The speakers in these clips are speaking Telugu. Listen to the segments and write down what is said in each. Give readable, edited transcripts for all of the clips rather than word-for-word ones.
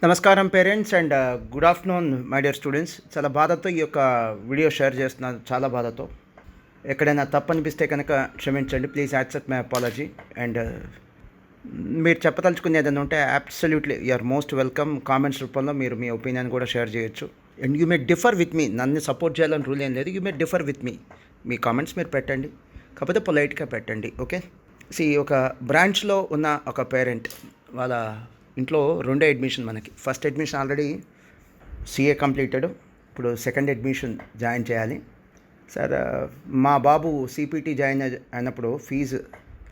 నమస్కారం parents and good afternoon my dear students. చాలా బాధతో ఈ యొక్క వీడియో షేర్ చేస్తున్నాను, చాలా బాధతో. ఎక్కడైనా తప్పు అనిపిస్తే కనుక క్షమించండి, please accept my apology. And మీరు చెప్పదలుచుకునే ఏదైనా ఉంటే absolutely you're most welcome. Comments రూపంలో మీరు మీ ఒపీనియన్ కూడా షేర్ చేయొచ్చు. And you may differ with me. నన్ను సపోర్ట్ చేయాలని రూల్ ఏం లేదు. You may differ with me. మీ కామెంట్స్ మీరు పెట్టండి, కాకపోతే పొలైట్గా పెట్టండి, ఓకే. ఒక బ్రాంచ్లో ఉన్న ఒక పేరెంట్ వాళ్ళ ఇంట్లో రెండో అడ్మిషన్. మనకి first admission already CA completed, ఇప్పుడు సెకండ్ అడ్మిషన్ జాయిన్ చేయాలి. సార్, మా బాబు సిపిటి జాయిన్ అయినప్పుడు ఫీజు,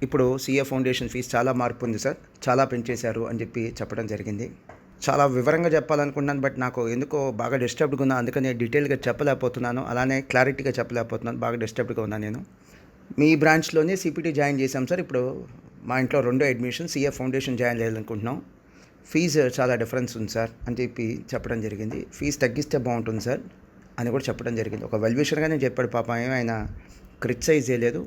ఇప్పుడు సిఏ ఫౌండేషన్ ఫీజు చాలా మార్పు ఉంది సార్, చాలా పెంచేశారు అని చెప్పడం జరిగింది. చాలా వివరంగా చెప్పాలనుకున్నాను, బట్ నాకు ఎందుకో బాగా డిస్టర్బ్డ్గా ఉన్నా, అందుకని డీటెయిల్గా చెప్పలేకపోతున్నాను, అలానే క్లారిటీగా చెప్పలేకపోతున్నాను. బాగా డిస్టర్బ్డ్గా ఉన్నాను నేను. మీ బ్రాంచ్లోనే సిపిటి జాయిన్ చేశాం సార్. ఇప్పుడు మా ఇంట్లో రెండో అడ్మిషన్ సిఏ ఫౌండేషన్ జాయిన్ చేయాలనుకుంటున్నాం. ఫీజు చాలా డిఫరెన్స్ ఉంది సార్ అని చెప్పడం జరిగింది. ఫీజు తగ్గిస్తే బాగుంటుంది సార్ అని కూడా చెప్పడం జరిగింది. ఒక వెల్విషర్గానే చెప్పాడు, పాప ఏమైనా క్రిటిసైజ్ చేయలేదు.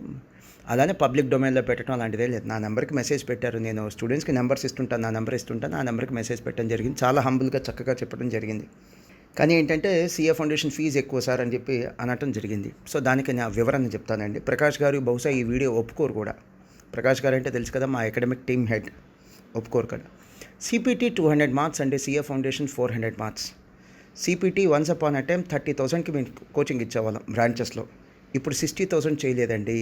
అలానే పబ్లిక్ డొమైన్లో పెట్టడం అలాంటిదే లేదు. నా నెంబర్కి మెసేజ్ పెట్టారు. నేను స్టూడెంట్స్కి నెంబర్స్ ఇస్తుంటాను, నా నెంబర్ ఇస్తుంటాను, ఆ నెంబర్కి మెసేజ్ పెట్టడం జరిగింది. చాలా హంబుల్గా చక్కగా చెప్పడం జరిగింది. కానీ ఏంటంటే సిఏ ఫౌండేషన్ ఫీజు ఎక్కువ సార్ అని అనటం జరిగింది. సో దానికి నా వివరణ చెప్తానండి. ప్రకాష్ గారు బహుశా ఈ వీడియో ఒప్పుకోరు కూడా. ప్రకాష్ గారు అంటే తెలుసు కదా, మా అకాడమిక్ టీమ్ హెడ్. ఒప్పుకోరు కదా. సిపిటి 200 మార్క్స్ అండి, CA foundation 400 marks. CPT once upon a time 30,000కి మేము కోచింగ్ ఇచ్చేవాళ్ళం బ్రాంచెస్లో. ఇప్పుడు 60,000 చేయలేదండి.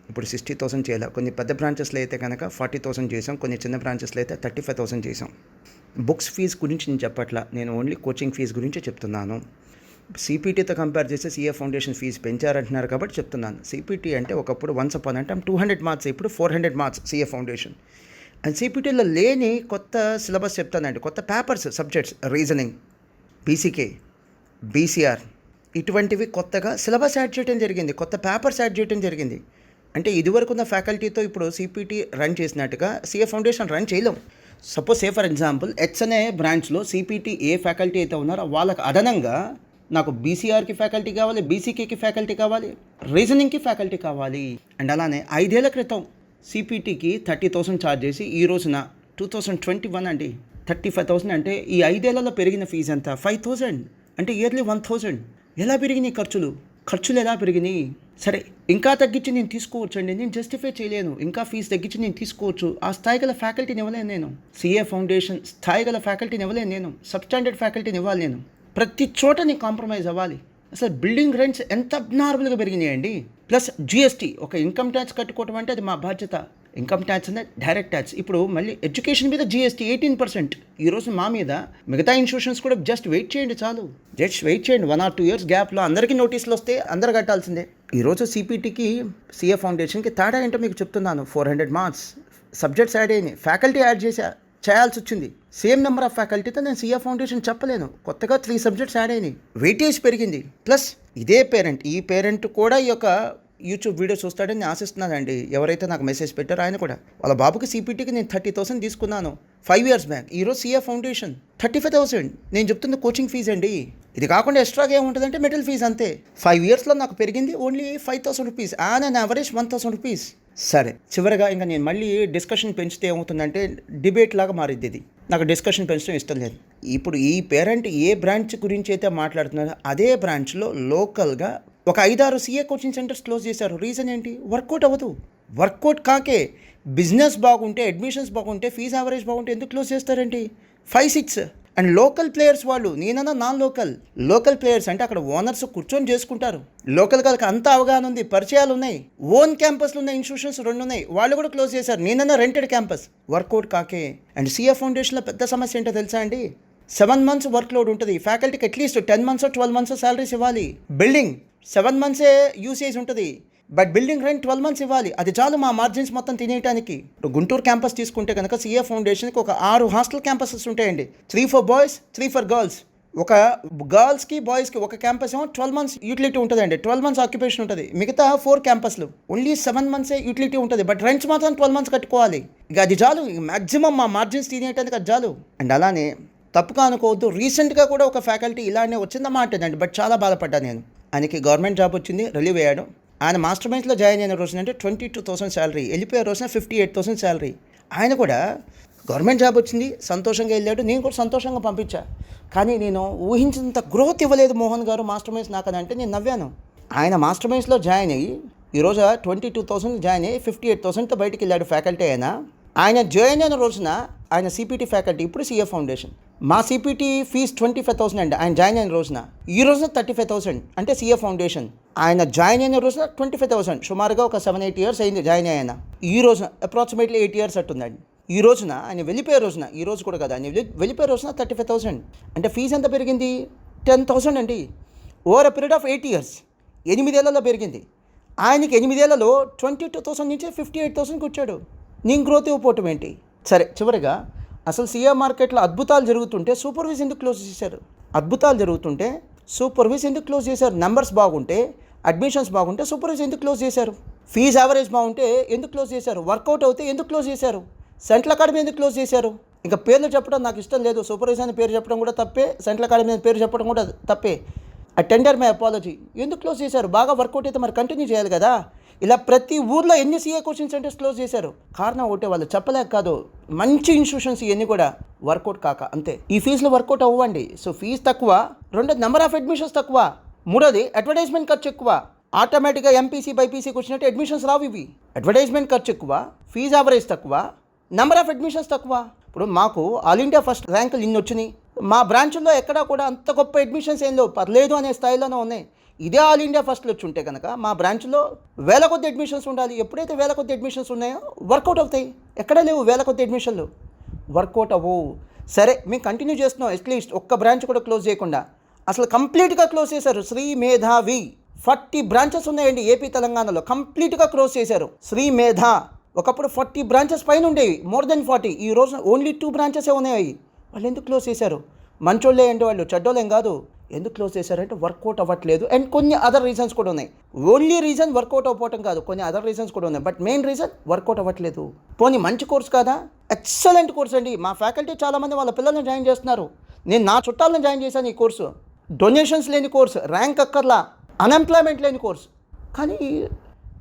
ఇప్పుడు 60,000 చేయలే. కొన్ని పెద్ద బ్రాంచెస్లో అయితే కనుక 40,000 చేసాం, కొన్ని చిన్న బ్రాంచెస్లో అయితే 35,000 చేసాం. బుక్స్ ఫీజు గురించి నేను చెప్పట్లా, నేను ఓన్లీ కోచింగ్ ఫీజు గురించి చెప్తున్నాను. సిపిటీతో కంపేర్ చేస్తే సిఏ ఫౌండేషన్ ఫీజు పెంచారంటున్నారు కాబట్టి చెప్తున్నాను. సిపిటి అంటే ఒకప్పుడు once upon a time 200 marks, ఇప్పుడు 400 మార్క్స్ సిఏ ఫౌండేషన్. అండ్ సిపిటీలో లేని కొత్త సిలబస్ చెప్తానండి, కొత్త papers, subjects, reasoning, PCK, BCR, ఇటువంటివి కొత్తగా సిలబస్ యాడ్ చేయడం జరిగింది, కొత్త పేపర్స్ యాడ్ చేయడం జరిగింది. అంటే ఇదివరకు ఉన్న ఫ్యాకల్టీతో ఇప్పుడు సిపిటి రన్ చేసినట్టుగా సిఏ ఫౌండేషన్ రన్ చేయలేం. సపోజ్ ఫర్ ఎగ్జాంపుల్ హెచ్ అనే బ్రాంచ్లో సిపిటి ఏ ఫ్యాకల్టీ అయితే ఉన్నారో వాళ్ళకి అదనంగా నాకు బీసీఆర్కి ఫ్యాకల్టీ కావాలి, బీసీకేకి ఫ్యాకల్టీ కావాలి, రీజనింగ్కి ఫ్యాకల్టీ కావాలి. అండ్ అలానే 5 ఏళ్ల క్రితం సిపిటికి 30,000 ఛార్జ్ చేసి ఈ రోజున 2021 అండి 35,000. అంటే ఈ 5 ఏళ్లలో పెరిగిన ఫీజు ఎంత? 5,000. అంటే ఇయర్లీ 1,000. ఎలా పెరిగినాయి ఖర్చులు ఎలా పెరిగినాయి? సరే, ఇంకా తగ్గించి నేను తీసుకోవచ్చు అండి, నేను జస్టిఫై చేయలేను. ఇంకా ఫీజు తగ్గించి నేను తీసుకోవచ్చు. ఆ స్థాయి గల ఫ్యాకల్టీని ఇవ్వలేను నేను. సిఏ ఫౌండేషన్ స్థాయి గల ఫ్యాకల్టీని ఇవ్వలేను నేను. సబ్స్టాండర్డ్ ఫ్యాకల్టీని ఇవ్వాలి నేను. ప్రతి చోట నేను కాంప్రమైజ్ అవ్వాలి. అసలు బిల్డింగ్ రెంట్స్ ఎంత అబ్నార్మల్గా పెరిగినాయండి. ప్లస్ జిఎస్టీ, ఒక ఇన్కమ్ ట్యాక్స్ కట్టుకోవటం అంటే అది మా బాధ్యత. ఇన్కమ్ ట్యాక్స్ అనేది డైరెక్ట్ ట్యాక్స్. ఇప్పుడు మళ్ళీ ఎడ్యుకేషన్ మీద జిఎస్టీ 18%. ఈరోజు మా మీద మిగతా ఇన్స్టిట్యూషన్స్ కూడా జస్ట్ వెయిట్ చేయండి, చాలు. జస్ట్ వెయిట్ చేయండి. 1 or 2 years గ్యాప్లో అందరికీ నోటీసులు వస్తే అందరు కట్టాల్సిందే. ఈరోజు సిపిటికి సిఏ ఫౌండేషన్కి తేడా ఏంటో మీకు చెప్తున్నాను. 400 మార్క్స్ సబ్జెక్ట్స్ యాడ్ అయినాయి, ఫ్యాకల్టీ యాడ్ చేయాల్సి వచ్చింది. సేమ్ నెంబర్ ఆఫ్ ఫ్యాకల్టీతో నేను సిఏ ఫౌండేషన్ చెప్పలేను. కొత్తగా 3 సబ్జెక్ట్స్ యాడ్ అయినాయి, వెయిటేజ్ పెరిగింది. ప్లస్ ఇదే ఈ పేరెంట్ కూడా ఈ యొక్క యూట్యూబ్ వీడియో చూస్తాడని నేను ఆశిస్తున్నానండి. ఎవరైతే నాకు మెసేజ్ పెట్టారో ఆయన కూడా, వాళ్ళ బాబుకి సిపిటికి నేను 30,000 తీసుకున్నాను 5 years బ్యాక్. ఈరోజు సిఏ ఫౌండేషన్ 35,000. నేను చెప్తున్న కోచింగ్ ఫీజు అండి. ఇది కాకుండా ఎక్స్ట్రాగా ఏముంటుందంటే మెటల్ ఫీజు అంతే. 5 yearsలో నాకు పెరిగింది only 5,000 rupees, on an average 1,000 rupees. సరే, చివరిగా ఇంకా నేను మళ్ళీ డిస్కషన్ పెంచితే ఏమవుతుందంటే డిబేట్ లాగా మారిద్ది. ఇది నాకు డిస్కషన్ పెంచడం ఇష్టం లేదు. ఇప్పుడు ఈ పేరెంట్ ఏ బ్రాంచ్ గురించి అయితే మాట్లాడుతున్నారో అదే బ్రాంచ్లో లోకల్గా ఒక 5-6 సిఏ కోచింగ్ సెంటర్స్ క్లోజ్ చేశారు. రీజన్ ఏంటి? వర్కౌట్ అవ్వదు. వర్కౌట్ కాకే బిజినెస్ బాగుంటే, అడ్మిషన్స్ బాగుంటే, ఫీజు యావరేజ్ బాగుంటే ఎందుకు క్లోజ్ చేస్తారండి? 5-6 అండ్ లోకల్ ప్లేయర్స్ వాళ్ళు, నేనన్నా నాన్ లోకల్ ప్లేయర్స్ అంటే అక్కడ ఓనర్స్ కూర్చొని చేసుకుంటారు. లోకల్ వాళ్ళకి అంత అవగాహన ఉంది, పరిచయాలు ఉన్నాయి, ఓన్ క్యాంపస్లు ఉన్న ఇన్స్టిట్యూషన్స్ 2 ఉన్నాయి, వాళ్ళు కూడా క్లోజ్ చేశారు. నేనన్నా రెంటెడ్ క్యాంపస్. వర్కౌట్ కాకే. అండ్ సిఏ ఫౌండేషన్లో పెద్ద సమస్య ఏంటో తెలుసా అండి? 7 months వర్క్ లోడ్ ఉంటుంది. ఫ్యాకల్టీకి అట్లీస్ట్ 10 months 12 months సాలరీస్ ఇవ్వాలి. బిల్డింగ్ 7 months యూసేజ్ ఉంటుంది, బట్ బిల్డింగ్ రెంట్ 12 months ఇవ్వాలి. అది చాలు మా మార్జిన్స్ మొత్తం తినేయడానికి. గుంటూరు క్యాంపస్ తీసుకుంటే కనుక సిఏ ఫౌండేషన్కి ఒక 6 హాస్టల్ క్యాంపసెస్ ఉంటాయండి. 3 for boys, 3 for girls. ఒక గర్ల్స్కి బాయ్స్కి ఒక క్యాంపస్ ఏమో 12 months యూటిలిటీ ఉంటుందండి, 12 months ఆక్యుపేషన్ ఉంటుంది. మిగతా 4 క్యాంపస్లు ఓన్లీ 7 months యూటిలిటీ ఉంటుంది, బట్ రెంట్స్ మాత్రం 12 months కట్టుకోవాలి. ఇక అది చాలు, మ్యాక్సిమం మా మార్జిన్స్ తినేయటానికి అది చాలు. అండ్ అలానే తప్పుగా అనుకోవద్దు, రీసెంట్గా కూడా ఒక ఫ్యాకల్టీ ఇలానే వచ్చిందన్నమాట అండి, బట్ చాలా బాధపడ్డాను నేను. ఆయనకి గవర్నమెంట్ జాబ్ వచ్చింది, రిలీవ్ అయ్యాడు. ఆయన మాస్టర్ మైండ్స్లో జాయిన్ అయిన రోజున అంటే 22,000 శాలరీ, వెళ్ళిపోయే రోజున 58,000 శాలరీ. ఆయన కూడా గవర్నమెంట్ జాబ్ వచ్చింది, సంతోషంగా వెళ్ళాడు, నేను కూడా సంతోషంగా పంపించా. కానీ నేను ఊహించినంత గ్రోత్ ఇవ్వలేదు మోహన్ గారు మాస్టర్ మైన్స్ నాకు అని అంటే నేను నవ్వాను. ఆయన మాస్టర్ మైన్స్లో జాయిన్ అయ్యి ఈరోజు 22,000 జాయిన్ అయ్యి 58,000తో బయటికి వెళ్ళాడు ఫ్యాకల్టీ అయినా. ఆయన జాయిన్ అయిన రోజున ఆయన సిపిటి ఫ్యాకల్టీ, ఇప్పుడు సిఏ ఫౌండేషన్. మా సిపిటి ఫీజు 25,000 అండి ఆయన జాయిన్ అయిన రోజున. ఈ రోజున 35,000 అంటే సిఏ ఫౌండేషన్. ఆయన జాయిన్ అయిన రోజున 25,000, సుమారుగా ఒక 7-8 years అయింది జాయిన్ అయ్యాన. ఈ రోజున అప్రాక్సిమేట్లీ 8 years అట్టుందండి. ఈ రోజున ఆయన వెళ్ళిపోయే రోజున, ఈ రోజు కూడా కదా, ఆయన వెళ్ళిపోయే రోజున 35,000 అంటే ఫీజు ఎంత పెరిగింది? 10,000 అండి. Over a period of 8 years, 8 ఏళ్లలో పెరిగింది. ఆయనకి 8 ఏళ్లలో 22,000 నుంచి 58,000కి వచ్చాడు. నేను గ్రోత్ ఇవ్వకపోవటం ఏంటి? సరే, చివరిగా అసలు సిఏ మార్కెట్లో అద్భుతాలు జరుగుతుంటే సూపర్వైజ్ ఎందుకు క్లోజ్ చేశారు? అద్భుతాలు జరుగుతుంటే సూపర్వైజ్ ఎందుకు క్లోజ్ చేశారు? నెంబర్స్ బాగుంటే, అడ్మిషన్స్ బాగుంటే సూపర్వైజ్ ఎందుకు క్లోజ్ చేశారు? ఫీజు యావరేజ్ బాగుంటే ఎందుకు క్లోజ్ చేశారు? వర్కౌట్ అవుతే ఎందుకు క్లోజ్ చేశారు? సెంట్రల్ అకాడమీ ఎందుకు క్లోజ్ చేశారు? ఇంకా పేర్లు చెప్పడం నాకు ఇష్టం లేదు. సూపర్వైజ్ అని పేరు చెప్పడం కూడా తప్పే, సెంట్రల్ అకాడమీ అని పేరు చెప్పడం కూడా తప్పే. ఆ టెండర్ మై అపాలజీ. ఎందుకు క్లోజ్ చేశారు? బాగా వర్కౌట్ అయితే మరి కంటిన్యూ చేయాలి కదా. ఇలా ప్రతి ఊర్లో ఎన్ని సీఏ కోచింగ్ సెంటర్స్ క్లోజ్ చేశారు? కారణం ఒకటే, వాళ్ళు చెప్పలేక కాదు. మంచి ఇన్స్టిట్యూషన్స్ ఇవన్నీ కూడా వర్కౌట్ కాక అంతే. ఈ ఫీజులు వర్కౌట్ అవ్వండి. సో ఫీజు తక్కువ, రెండోది నెంబర్ ఆఫ్ అడ్మిషన్స్ తక్కువ, మూడోది అడ్వర్టైజ్మెంట్ ఖర్చు ఎక్కువ. ఆటోమేటిక్గా ఎంపీసీ బైపీసీకి వచ్చినట్టు అడ్మిషన్స్ రావు. ఇవి అడ్వర్టైజ్మెంట్ ఖర్చు ఎక్కువ, ఫీజు యావరేజ్ తక్కువ, నెంబర్ ఆఫ్ అడ్మిషన్స్ తక్కువ. ఇప్పుడు మాకు ఆల్ ఇండియా ఫస్ట్ ర్యాంకులు ఇన్ని వచ్చినాయి. మా బ్రాంచ్లో ఎక్కడా కూడా అంత గొప్ప అడ్మిషన్స్ ఏం లేవు, పర్లేదు అనే స్థాయిలోనే ఉన్నాయి. ఇదే ఆల్ ఇండియా ఫస్ట్లో వచ్చి ఉంటే కనుక మా బ్రాంచ్లో వేల కొద్ది అడ్మిషన్స్ ఉండాలి. ఎప్పుడైతే వేల కొద్ది అడ్మిషన్స్ ఉన్నాయో వర్కౌట్ అవుతాయి. ఎక్కడ లేవు వేల కొద్ది అడ్మిషన్లు, వర్కౌట్ అవ్వవు. సరే, మేము కంటిన్యూ చేస్తున్నాం. అట్లీస్ట్ ఒక్క బ్రాంచ్ కూడా క్లోజ్ చేయకుండా అసలు కంప్లీట్గా క్లోజ్ చేశారు. శ్రీ మేధావి 40 బ్రాంచెస్ ఉన్నాయండి ఏపీ తెలంగాణలో, కంప్లీట్గా క్లోజ్ చేశారు. శ్రీ మేధా ఒకప్పుడు 40 బ్రాంచెస్ పైన ఉండేవి, మోర్ దెన్ 40. ఈ రోజు ఓన్లీ 2 బ్రాంచెస్ ఉన్నాయి. వాళ్ళు ఎందుకు క్లోజ్ చేశారు? మంచోళ్ళే అండి వాళ్ళు, చెడ్డోళ్ళేం కాదు. ఎందుకు క్లోజ్ చేశారంటే వర్కౌట్ అవ్వట్లేదు. అండ్ కొన్ని అదర్ రీజన్స్ కూడా ఉన్నాయి. ఓన్లీ రీజన్ వర్కౌట్ అవ్వటం కాదు, కొన్ని అదర్ రీజన్స్ కూడా ఉన్నాయి. బట్ మెయిన్ రీజన్ వర్కౌట్ అవ్వట్లేదు. పోనీ మంచి కోర్స్ కాదా? ఎక్సలెంట్ కోర్స్ అండి. మా ఫ్యాకల్టీ చాలామంది వాళ్ళ పిల్లల్ని జాయిన్ చేస్తున్నారు. నేను నా చుట్టాలను జాయిన్ చేశాను ఈ కోర్సు. డొనేషన్స్ లేని కోర్సు, ర్యాంక్ అక్కర్లా, అన్ఎంప్లాయ్మెంట్ లేని కోర్సు. కానీ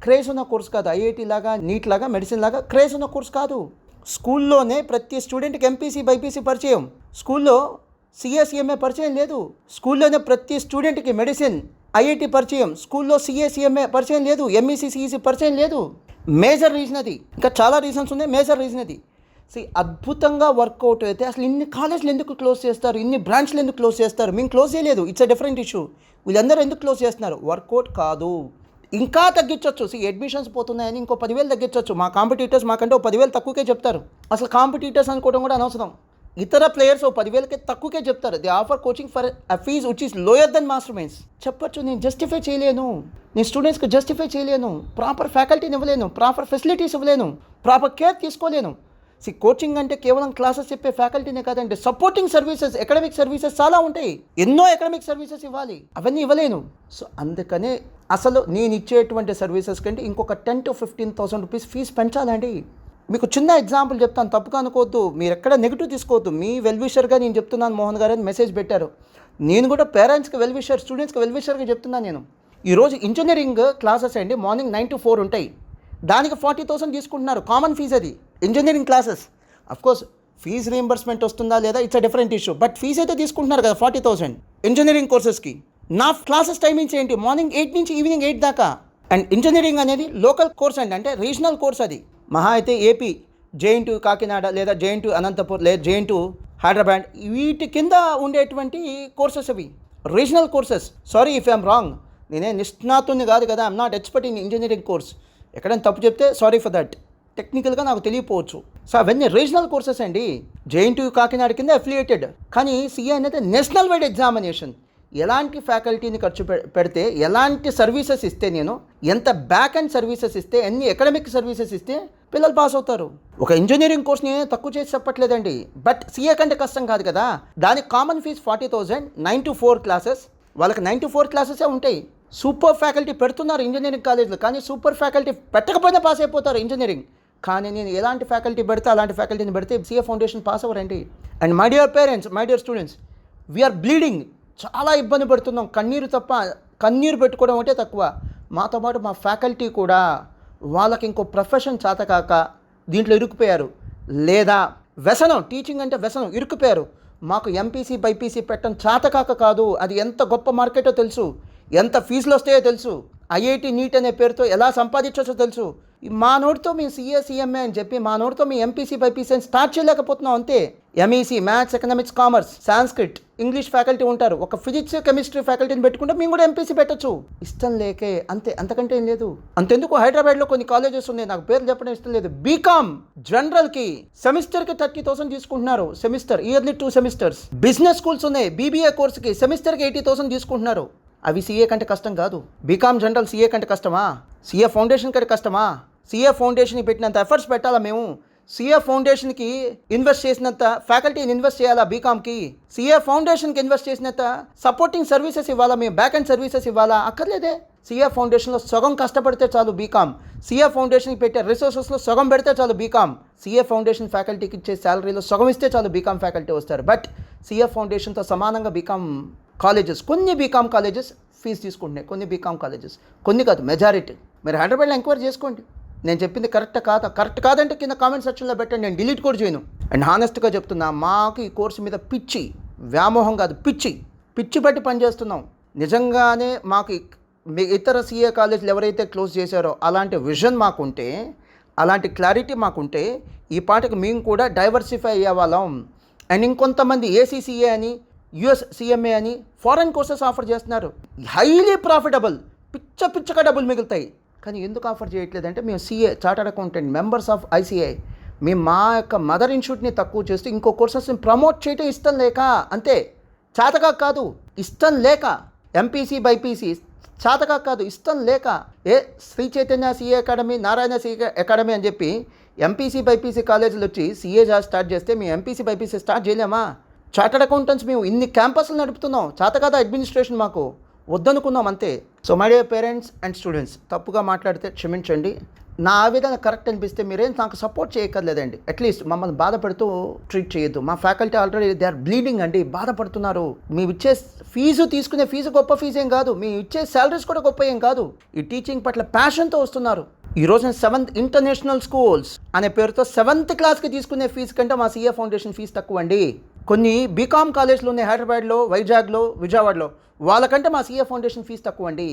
క్రేజ్ ఉన్న కోర్స్ కాదు. ఐఐటి లాగా, నీట్ లాగా, మెడిసిన్ లాగా క్రేజ్ ఉన్న కోర్స్ కాదు. స్కూల్లోనే ప్రతి స్టూడెంట్కి ఎంపీసీ బైపీసీ పరిచయం, స్కూల్లో సిఎస్ఈఎంఏ పరిచయం లేదు. స్కూల్లోనే ప్రతి స్టూడెంట్కి మెడిసిన్, ఐఐటి పరిచయం, స్కూల్లో సిఎస్ఈఎంఏ పరిచయం లేదు, ఎంఈసీ సిఈసీ పరిచయం లేదు. మేజర్ రీజన్ అది. ఇంకా చాలా రీజన్స్ ఉన్నాయి, మేజర్ రీజన్ అది. అద్భుతంగా వర్కౌట్ అయితే అసలు ఇన్ని కాలేజ్లు ఎందుకు క్లోజ్ చేస్తారు? ఇన్ని బ్రాంచ్లు ఎందుకు క్లోజ్ చేస్తారు? మేము క్లోజ్ చేయలేదు, ఇట్స్ అ డిఫరెంట్ ఇష్యూ. వీళ్ళందరూ ఎందుకు క్లోజ్ చేస్తున్నారు? వర్కౌట్ కాదు. ఇంకా తగ్గించవచ్చు. అడ్మిషన్స్ పోతున్నాయని ఇంకో 10,000 తగ్గించవచ్చు. మా కాంపిటీటర్స్ మాకంటే 10,000 తక్కువకే చెప్తారు. అసలు కాంపిటీటర్స్ అనుకోవడం కూడా అనవసరం. ఇతర ప్లేయర్స్ 10,000కి తక్కువకే చెప్తారు. They offer coaching for a fee which is lower than master minds. చెప్పచ్చు, నేను జస్టిఫై చేయలేను, నేను స్టూడెంట్స్కి జస్టిఫై చేయలేను, ప్రాపర్ ఫ్యాకల్టీని ఇవ్వలేను, ప్రాపర్ ఫెసిలిటీస్ ఇవ్వలేను, ప్రాపర్ కేర్ తీసుకోలేను. కోచింగ్ అంటే కేవలం క్లాసెస్ చెప్పే ఫ్యాకల్టీనే కాదండి, సపోర్టింగ్ సర్వీసెస్, ఎకడమిక్ సర్వీసెస్ చాలా ఉంటాయి. ఎన్నో ఎకడమిక్ సర్వీసెస్ ఇవ్వాలి, అవన్నీ ఇవ్వలేను. సో అందుకనే అసలు నేను ఇచ్చేటువంటి సర్వీసెస్ కంటే ఇంకొక 10,000 to 15,000 రూపీస్ ఫీజు పెంచాలండి. మీకు చిన్న ఎగ్జాంపుల్ చెప్తాను, తప్పుగా అనుకోవద్దు, మీరు ఎక్కడ నెగిటివ్ తీసుకోవద్దు. మీ వెల్విషర్గా నేను చెప్తున్నాను, మోహన్ గారు అని మెసేజ్ పెట్టారు. నేను కూడా పేరెంట్స్కి వెల్విషర్, స్టూడెంట్స్కి వెల్విషర్గా చెప్తున్నాను. నేను ఈరోజు ఇంజనీరింగ్ క్లాసెస్ అండి మార్నింగ్ 9 to 4 ఉంటాయి. దానికి 40,000 తీసుకుంటున్నారు, కామన్ ఫీజు అది. Engineering classes of course fee reimbursement వస్తుందా లేదా it's a different issue, but fee అయితే తీసుకుంటున్నారు కదా 40,000 ఇంజనీరింగ్ కోర్సెస్కి. నా క్లాసెస్ టైమింగ్స్ ఏంటి? మార్నింగ్ 8 నుంచి ఈవినింగ్ 8 దాకా. అండ్ ఇంజనీరింగ్ అనేది లోకల్ కోర్స్ అండి, అంటే రీజనల్ కోర్స్. అది మహా అయితే ఏపీ, జేఎన్‌టీయూ కాకినాడ, లేదా జేఎన్‌టీయూ అనంతపూర్, లేదా జేఎన్‌టీయూ హైదరాబాద్, వీటి కింద ఉండేటువంటి కోర్సెస్ అవి regional courses. Sorry if I'm wrong, నేనే నిష్ణాతుని కాదు కదా, I'm not expert in engineering course. ఎక్కడైనా తప్పు చెప్తే సారీ ఫర్ దట్, టెక్నికల్గా నాకు తెలియకపోవచ్చు. సో అవన్నీ రీజనల్ కోర్సెస్ అండి. జేఎన్‌టీయూ కాకినాడ కింద అఫిలియేటెడ్. కానీ సిఏ అనేది నేషనల్ వైడ్ ఎగ్జామినేషన్. ఎలాంటి ఫ్యాకల్టీని ఖర్చు పెడితే, ఎలాంటి సర్వీసెస్ ఇస్తే, నేను ఎంత బ్యాక్ అండ్ సర్వీసెస్ ఇస్తే, ఎన్ని ఎకడమిక్ సర్వీసెస్ ఇస్తే పిల్లలు పాస్ అవుతారు. ఒక ఇంజనీరింగ్ కోర్స్ని తక్కువ చేసి చెప్పట్లేదండి, బట్ సిఏ కంటే కష్టం కాదు కదా. దానికి కామన్ ఫీజ్ 40,000, 9 to 4 క్లాసెస్. వాళ్ళకి 9 to 4 క్లాసెసే ఉంటాయి. సూపర్ ఫ్యాకల్టీ పెడుతున్నారు ఇంజనీరింగ్ కాలేజ్లో, కానీ సూపర్ ఫ్యాకల్టీ పెట్టకపోయినా పాస్ అయిపోతారు ఇంజనీరింగ్. కానీ నేను ఎలాంటి ఫ్యాకల్టీ పెడితే అలాంటి ఫ్యాకల్టీని పెడితే సిఏ ఫౌండేషన్ పాస్ అవ్వరండి. And my dear parents, my dear students, we're bleeding. చాలా ఇబ్బంది పడుతున్నాం. కన్నీరు తప్ప, కన్నీరు పెట్టుకోవడం అంటే తక్కువ. మాతో పాటు మా ఫ్యాకల్టీ కూడా వాళ్ళకి ఇంకో ప్రొఫెషన్ చేతకాక దీంట్లో ఇరుక్కుపోయారు, లేదా వ్యసనం, టీచింగ్ అంటే వ్యసనం, ఇరుక్కుపోయారు. మాకు ఎంపీసీ బైపీసీ పెట్టడం చేతకాక కాదు, అది ఎంత గొప్ప మార్కెటో తెలుసు, ఎంత ఫీజులు వస్తాయో తెలుసు, ఐఐటి నీట్ అనే పేరుతో ఎలా సంపాదించవచ్చో తెలుసు. మా నోటితో మీ సీఏ సీఎంఏ అని చెప్పి మా నోటితో మీ ఎంపీసీ బైపీసీ అని స్టార్ట్ చేయలేకపోతున్నాం అంతే. MEC maths, economics, commerce, Sanskrit, English faculty ఉంటారు. ఒక ఫిజిక్స్ కెమిస్ట్రీ ఫ్యాకల్టీని పెట్టుకుంటే మేము కూడా ఎంపీసీ పెట్టచ్చు. ఇష్టం లేకే అంతే, అంతకంటే ఏం లేదు. అంతెందుకు హైదరాబాద్లో కొన్ని కాలేజెస్ ఉన్నాయి, నాకు పేరు చెప్పడం ఇష్టం లేదు. బీకామ్ జనరల్కి సెమిస్టర్కి 30,000 తీసుకుంటున్నారు semester, yearly 2 semesters. Business schools ఉన్నాయి, బీబీఏ కోర్సుకి సెమిస్టర్కి 80,000 తీసుకుంటున్నారు. అవి సీఏ కంటే కష్టం కాదు. బీకామ్ జనరల్ సీఏ కంటే కష్టమా? సీఏ ఫౌండేషన్ కంటే కష్టమా? సీఏ ఫౌండేషన్కి పెట్టినంత ఎఫర్ట్స్ పెట్టాలా మేము? సీఏ ఫౌండేషన్కి ఇన్వెస్ట్ చేసినంత ఫ్యాకల్టీని ఇన్వెస్ట్ చేయాలా బీకామ్కి? సీఏ ఫౌండేషన్కి ఇన్వెస్ట్ చేసినంత సపోర్టింగ్ సర్వీసెస్ ఇవ్వాలా, మేము బ్యాక్ అండ్ సర్వీసెస్ ఇవ్వాలా? అక్కర్లేదే. సీఏ ఫౌండేషన్లో సగం కష్టపడితే చాలు బీకామ్. సీఏ ఫౌండేషన్కి పెట్టే రిసోర్సెస్లో సగం పెడితే చాలు బీకామ్. సీఏ ఫౌండేషన్ ఫ్యాకల్టీకి ఇచ్చే శాలరీలో సగం ఇస్తే చాలు బీకామ్ ఫ్యాకల్టీ వస్తారు. బట్ సీఏ ఫౌండేషన్తో సమానంగా బీకామ్ కాలేజెస్, కొన్ని బీకామ్ కాలేజెస్ ఫీజు తీసుకుంటున్నాయి, కొన్ని బీకామ్ కాలేజెస్, కొన్ని కాదు మెజారిటీ. మీరు హైదరాబాద్లో ఎంక్వైరీ చేసుకోండి. నేను చెప్పింది కరెక్ట్ కాదంటే కింద కామెంట్ సెక్షన్లో పెట్టండి, నేను డిలీట్ కూడా చేయను. అండ్ హానెస్ట్గా చెప్తున్నా, మాకు ఈ కోర్సు మీద పిచ్చి, వ్యామోహం కాదు, పిచ్చి బట్టి పనిచేస్తున్నాం. నిజంగానే మాకు ఇతర సీఏ కాలేజీలు ఎవరైతే క్లోజ్ చేశారో అలాంటి విజన్ మాకుంటే, అలాంటి క్లారిటీ మాకుంటే ఈ పాటకి మేము కూడా డైవర్సిఫై అయ్యే వాళ్ళం. అండ్ ఇంకొంతమంది ఏసీసీఏ అని, యుఎస్ సిఎంఏ అని ఫారెన్ కోర్సెస్ ఆఫర్ చేస్తున్నారు, హైలీ ప్రాఫిటబుల్, పిచ్చగా డబ్బులు మిగులుతాయి. కానీ ఎందుకు ఆఫర్ చేయట్లేదంటే మేము CA chartered accountant members of ICI, మేము మా యొక్క మదర్ ఇన్స్టిట్యూట్ని తక్కువ చేస్తూ ఇంకో కోర్సెస్ని ప్రమోట్ చేయటం ఇష్టం లేక అంతే. చేతగా కాదు, ఇష్టం లేక. ఎంపీసీ బైపీసీ చేతగా కాదు, ఇష్టం లేక. Shri Chaitanya CA academy, Narayana CA academy అని చెప్పి ఎంపీసీ బైపీసీ కాలేజీలు వచ్చి సీఏ స్టార్ట్ చేస్తే మేము ఎంపీసీ బైపీసీ స్టార్ట్ చేయలేమా? చార్టర్డ్ అకౌంటెంట్స్ మేము ఇన్ని క్యాంపస్లు నడుపుతున్నాం, చేతకాదా అడ్మినిస్ట్రేషన్ మాకు, వద్దనుకున్నాం అంతే. So my dear parents and students, తప్పుగా మాట్లాడితే క్షమించండి. నా ఆవేదన కరెక్ట్ అనిపిస్తే మీరేం నాకు సపోర్ట్ చేయక్కర్లేదండి. అట్లీస్ట్ మమ్మల్ని బాధపడుతూ ట్రీట్ చేయొద్దు. మా faculty already they are bleeding అండి, బాధపడుతున్నారు. మేము ఇచ్చే ఫీజు, తీసుకునే ఫీజు గొప్ప ఫీజు ఏం కాదు, మేము ఇచ్చే శాలరీస్ కూడా గొప్ప ఏం కాదు. ఈ టీచింగ్ పట్ల ప్యాషన్తో వస్తున్నారు. ఈ రోజున 7th ఇంటర్నేషనల్ స్కూల్స్ అనే పేరుతో 7th క్లాస్కి తీసుకునే ఫీజు కంటే మా సీఏ ఫౌండేషన్ ఫీజు తక్కువ అండి. కొన్ని బీకామ్ కాలేజ్లు ఉన్నాయి హైదరాబాద్లో, వైజాగ్లో, విజయవాడలో, వాళ్ళకంటే మా సీఏ ఫౌండేషన్ ఫీజు తక్కువ అండి.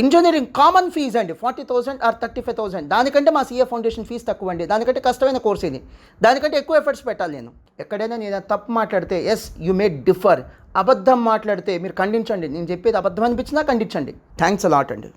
ఇంజనీరింగ్ కామన్ ఫీజు అండి 40,000 ఆర్ 35,000, దానికంటే మా సీఏ ఫౌండేషన్ ఫీజు తక్కువ అండి. దానికంటే కష్టమైన కోర్స్ ఇది, దానికంటే ఎక్కువ ఎఫర్ట్స్ పెట్టాలి. ఎక్కడైనా నేను తప్పు మాట్లాడితే ఎస్ యూ మే డిఫర్, అబద్ధం మాట్లాడితే మీరు ఖండించండి. నేను చెప్పేది అబద్ధం అనిపించినా ఖండించండి. థ్యాంక్స్ అలాట్ అండి.